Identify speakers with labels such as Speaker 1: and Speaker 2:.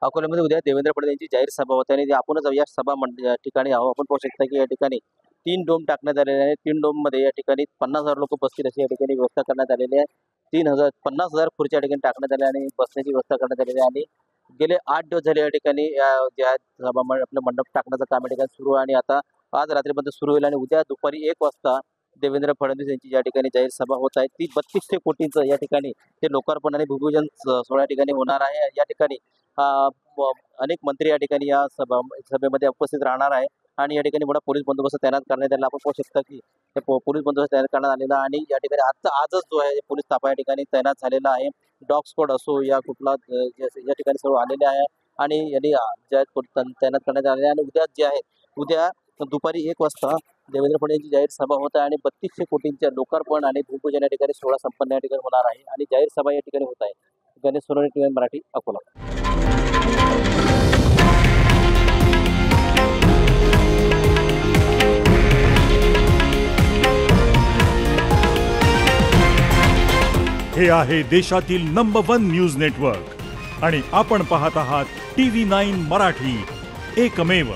Speaker 1: अकोल्यामध्ये उद्या देवेंद्र फडणवीस यांची जाहीर सभा होते आणि आपणच या सभा या ठिकाणी आहोत. आपण पाहू शकता की या ठिकाणी 3 डोम टाकण्यात आलेले आहे. 3 डोममध्ये या ठिकाणी 50,000 लोक बसतील अशी या ठिकाणी व्यवस्था करण्यात आलेली आहे. 50,000 खुर्च्या या ठिकाणी टाकण्यात आल्या आणि बसण्याची व्यवस्था करण्यात आलेली आहे. आणि गेले 8 दिवस झाले या ठिकाणी ज्या सभा आपलं मंडप टाकण्याचं काम या ठिकाणी सुरू आहे आणि आता आज रात्रीपर्यंत सुरू होईल आणि उद्या दुपारी 1 वाजता देवेंद्र फडणवीस यांची या ठिकाणी जाहीर सभा होत आहे. ती 3200 कोटींचं या ठिकाणी ते लोकार्पण आणि भूमिपूजन सोहळ्या ठिकाणी होणार आहे. या ठिकाणी अनेक मंत्री या ठिकाणी या सभेमध्ये उपस्थित राहणार आहे आणि या ठिकाणी मोठा पोलीस बंदोबस्त तैनात करण्यात आला. आपण पाहू शकता की पोलीस बंदोबस्त तैनात करण्यात आलेला आणि या ठिकाणी आजच जो आहे पोलीस ताफा या ठिकाणी तैनात झालेला आहे. डॉग स्क्वॉड असो या कुठला या ठिकाणी सर्व आलेले आहे आणि यांनी ज्या तैनात करण्यात आलेले आणि उद्या दुपारी 1 वाजता देवेंद्र फडणवीस यांची जाहीर सभा होत आहे आणि 3200 कोटींच्या लोकार्पण आणि भूमिपूजन या ठिकाणी सोहळा संपन्न या ठिकाणी होणार आहे आणि जाहीर सभा या ठिकाणी होत आहे. गणेश सोनवणे, टीव्ही मराठी, अकोला.
Speaker 2: हे आहे देशातील नंबर 1 न्यूज नेटवर्क आणि आपण पाहत आहात TV9 मराठी, एकमेव.